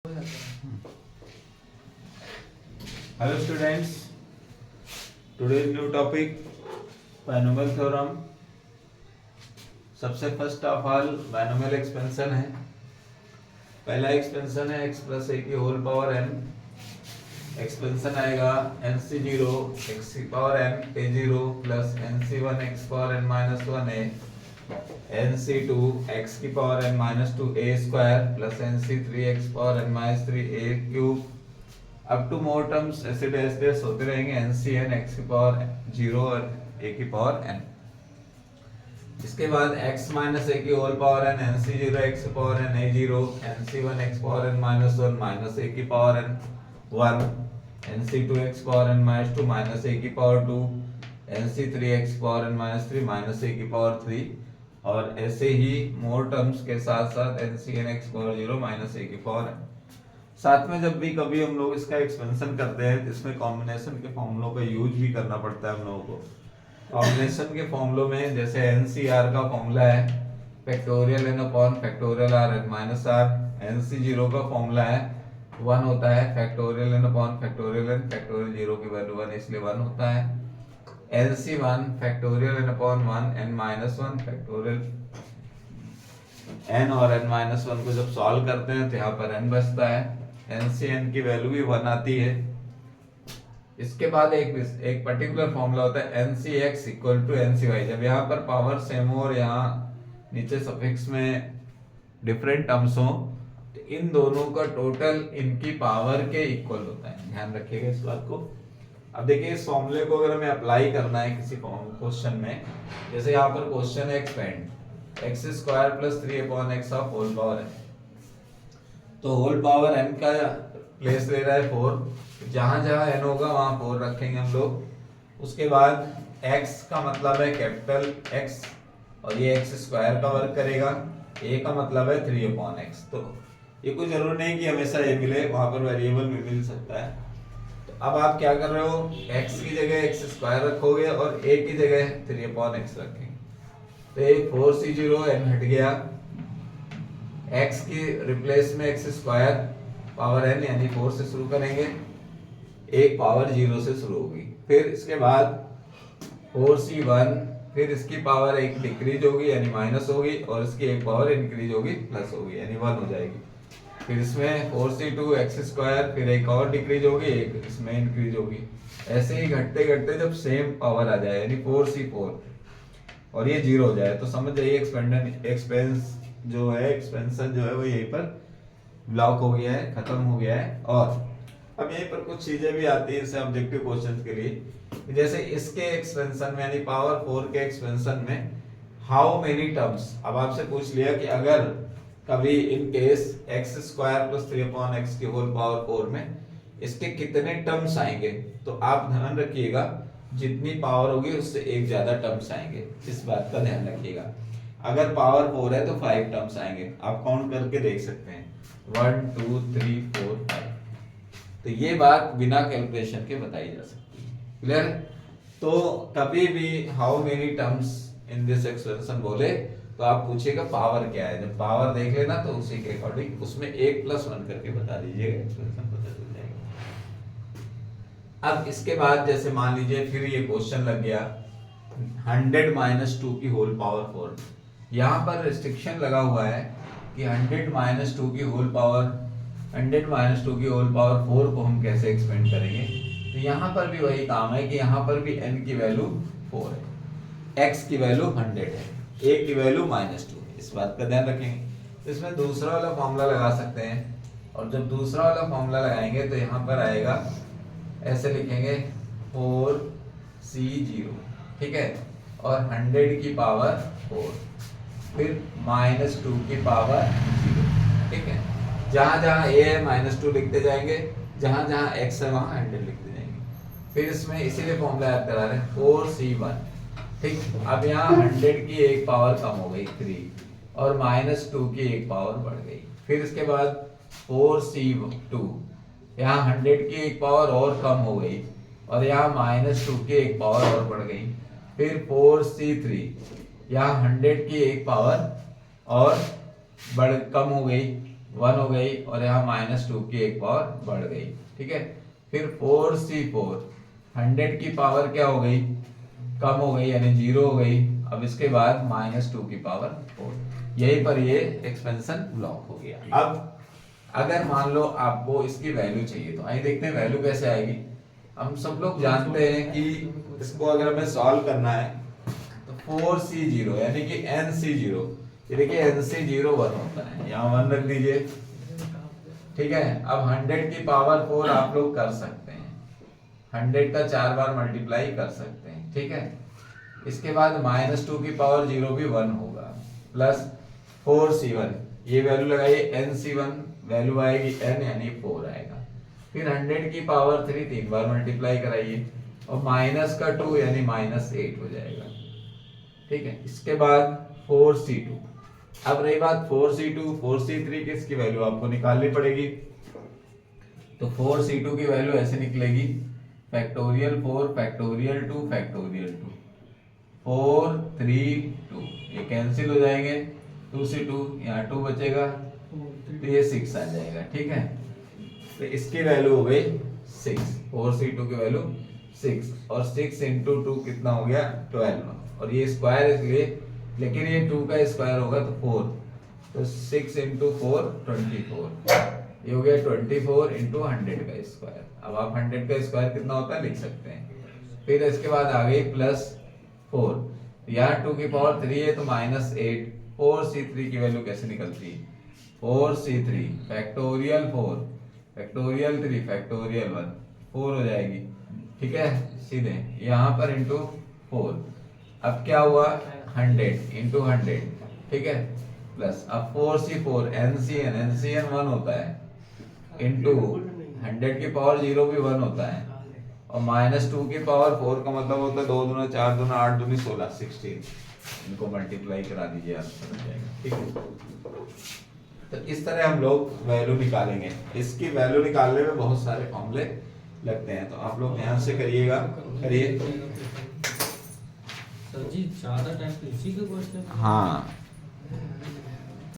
Hello students, today's new topic binomial theorem. सबसे first of all binomial expansion है। पहला expansion है x plus ए की होल पावर n। एक्सपेंशन आएगा nc0 x की power n a0 plus nc1 x power n minus 1a nc2 x की power n minus 2a square plus nc3 x power n minus 3a cube up to more terms ऐसे डेस होते रहेंगे NCn x की power 0 और a की power n। इसके बाद x माइनस a की whole power n nc0 x की power n a0 nc1 x power n minus 1 minus a की power n 1 nc2 x power n minus 2 minus a की power 2 nc3 x power n minus 3 minus a की power 3 और ऐसे ही मोर terms के साथ साथ ncn x power 0 minus a की power n। साथ में जब भी कभी हम लोग इसका एक्सपेंशन करते हैं तो इसमें कॉम्बिनेशन के फॉर्मूलों का यूज भी करना पड़ता है हम लोगों को। कॉम्बिनेशन के फॉर्मूलों में जैसे NCR का फॉर्मूला है factorial n upon factorial r n minus r। NC0 का फॉर्मूला है 1 होता है factorial n upon factorial n factorial 0 की वैल्यू 1 इसलिए 1 होता है। NC1 factorial n upon 1 n minus 1 factorial n और n माइनस 1 को जब सॉल्व करते हैं तो यहाँ पर n बचता है। NCn की वैल्यू भी 1 आती है। इसके बाद एक पर्टिकुलर फॉर्मूला होता है NCx इक्वल टू NCy। जब यहाँ पर पावर सेम हो और यहाँ नीचे सफिक्स में डिफरेंट टर्म्स हो तो इन दोनों का टोटल इनकी पावर के इक्वल होता है। ध्यान रखिएगा इस बात को। अब देखिए इस फॉर्मूले को अगर हमें अप्लाई करना है किसी क्वेश्चन में, जैसे यहाँ पर क्वेश्चन है expand x square plus 3 upon x of whole power है, तो होल पावर n का प्लेस ले रहा है 4। जहां जहां n होगा वहां 4 रखेंगे हम लोग। उसके बाद x का मतलब है कैपिटल x और ये x स्क्वायर का वर्क करेगा। a का मतलब है 3 अपॉन x। तो ये कोई जरूरी नहीं कि हमेशा a मिले, वहां पर वेरिएबल भी मिल सकता है। तो अब आप क्या कर रहे हो, x की जगह x स्क्वायर रखोगे और a की जगह 3 अपॉन x रखेंगे। तो ये 4c0 n हट गया, x की रिप्लेस में x स्क्वायर पावर n यानी 4 से शुरू करेंगे, एक पावर 0 से शुरू होगी। फिर इसके बाद 4c1 फिर इसकी पावर एक डिक्रीज होगी यानी माइनस होगी और इसकी एक पावर इंक्रीज होगी प्लस होगी यानी 1 हो जाएगी। फिर इसमें 4c2 x स्क्वायर फिर एक और डिक्रीज होगी एक इसमें इंक्रीज होगी। ऐसे ही घटते घटते जब सेम पावर आ जाए यानी 4c4 और ये 0 हो जाए तो समझ जाइए एक्सपेंशन जो है वो यहीं पर ब्लॉक हो गया है, खत्म हो गया है। और अब यहीं पर कुछ चीजें भी आती है इससे ऑब्जेक्टिव क्वेश्चंस के लिए, जैसे इसके एक्सपेंशन में यानी पावर 4 के एक्सपेंशन में हाउ मेनी टर्म्स। अब आपसे पूछ लिया कि अगर कभी in case x square plus 3 upon x की होल पावर 4 में इसके कितने टर्म्स आएंगे, तो आप ध्यान रखिएगा जितनी पावर होगी उससे एक ज्यादा टर्म्स आएंगे, इस बात का ध्यान रखिएगा। अगर पावर 4 है तो 5 टर्म्स आएंगे, आप काउंट करके देख सकते हैं 1 2 3 4 5। तो ये बात बिना कैलकुलेशन के बताई जा सकती है। क्लियर? तो कभी भी how many terms in this expression बोले तो आप पूछिएगा पावर क्या है। जब पावर देख लेना तो उसी के अकॉर्डिंग उसमें 1 + 1 करके बता दीजिएगा, एक्सप्रेशन पता चल जाएगा। अब इसके बाद जैसे मान लीजिए फिर ये क्वेश्चन लग गया 100 - 2 की होल पावर 4। यहाँ पर रिस्ट्रिक्शन लगा हुआ है कि 100 - 2 की होल पावर 4 को हम कैसे एक्सपेंड करेंगे। तो यहाँ पर भी वही काम है कि यहाँ पर भी n की वैल्यू 4 है, x की वैल्यू 100 है, a की वैल्यू -2 है। इस बात का ध्यान रखेंगे। तो इसमें दूसरा वाला फॉर्मूला लगा सकते हैं और जब दूसरा वाला फॉर्मूला लगाएंगे तो यहाँ पर आएगा ऐसे लिखेंगे 4c0, ठीक है, और 100 की पावर 4 फिर -2 की पावर 0, ठीक है। जहां जहां a है -2 लिखते जाएंगे, जहां जहां x है वहां 100 लिखते जाएंगे। फिर इसमें इसीलिए फॉर्मूला याद करा रहे हैं 4c1, ठीक। अब यहाँ 100 की एक पावर कम हो गई 3 और -2 की एक पावर बढ़ गई। फिर इसके बाद 4c2, यहाँ 100 की एक पावर और कम हो गई और यहाँ -2 की एक पावर और बढ़ गई। फिर 4c3, यहाँ 100 की एक पावर और कम हो गई 1 हो गई और यहाँ -2 की एक पावर बढ़ गई, ठीक है। फिर 4C4 100 की पावर क्या हो गई, कम हो गई यानी 0 हो गई। अब इसके बाद -2 की पावर 4, यही पर ये एक्सपेंशन ब्लॉक हो गया। अब अगर मान लो आपको इसकी वैल्यू चाहिए तो आइए देखते हैं वैल्यू कैसे आएगी। हम सब लोग जानते हैं कि इसको अगर हमें सॉल्व करना है तो 4C0 यानी कि NC0, ये देखिए NC0 1 होता है, यहाँ 1 रख दीजिए, ठीक है। अब 100 की पावर 4 आप लोग कर सकते हैं, 100 का 4 बार मल्टीप्लाई कर सकते हैं, ठीक है। इसके बाद -2 की पावर 0 भी 1 होगा, प्लस 4C1, ये वैल्यू लगाइए NC1, वैल्यू आएगी n यानी 4 आएगा। फिर 100 की पावर 3 3 बार मल्टीप्लाई कराइए और माइनस का 2 यानी -8 हो जाएगा, ठीक है। इसके बाद 4C2, अब रही बात 4C2, 4C3 की इसकी वैल्यू आपको निकालनी पड़ेगी। तो 4C2 की वैल्यू ऐसे निकलेगी, फैक्टोरियल 4 फैक्टोरियल 2 फैक्टोरियल 2, 4 3 2, ये कैंसिल हो जाएंगे, 2C2 यहाँ 2 बचेगा तो ये 6 आ जाएगा, ठीक है। तो इसकी वैल्यू हो गई 6, 4C2 की वैल्यू 6, और 6 इंटू 2 कितना हो गया 12, और ये स्क्वायर इसलिए, लेकिन ये 2 का स्क्वायर होगा तो 4, तो 6 इंटू 4 24, ये हो गया 24 इंटू 100 का स्क्वायर। अब आप 100 का स्क्वायर कितना होता है लिख सकते हैं। फिर इसके बाद आ गई +4, यहाँ 2 की पावर 3 है तो -8, 4C3 की वैल्यू कैसे निकलती है, 4C3 फैक्टोरियल 4 फैक्टोरियल 3 फैक्टोरियल 1, 4 हो जाएगी, ठीक है। सीधे यहाँ पर इंटू 4, अब क्या हुआ 100 इंटू 100, ठीक है, प्लस अब 4C4 NCN 1 होता है इंटू 100 की पावर 0 भी 1 होता है, और -2 की पावर 4 का मतलब होता है 2 दूना 4 दूना 8 दूनी 16 16, इनको मल्टीप्लाई करा दीजिए आप समझ जाएगा, ठीक है। तो इस तरह हम लोग वैल्यू निकालेंगे। इसकी वैल्यू निकालने में बहुत सारे फॉर्मूले लगते हैं, तो आप लोग ध्यान से करिएगा, करिए। सर जी ज्यादा टाइम तो इसी के क्वेश्चन। हाँ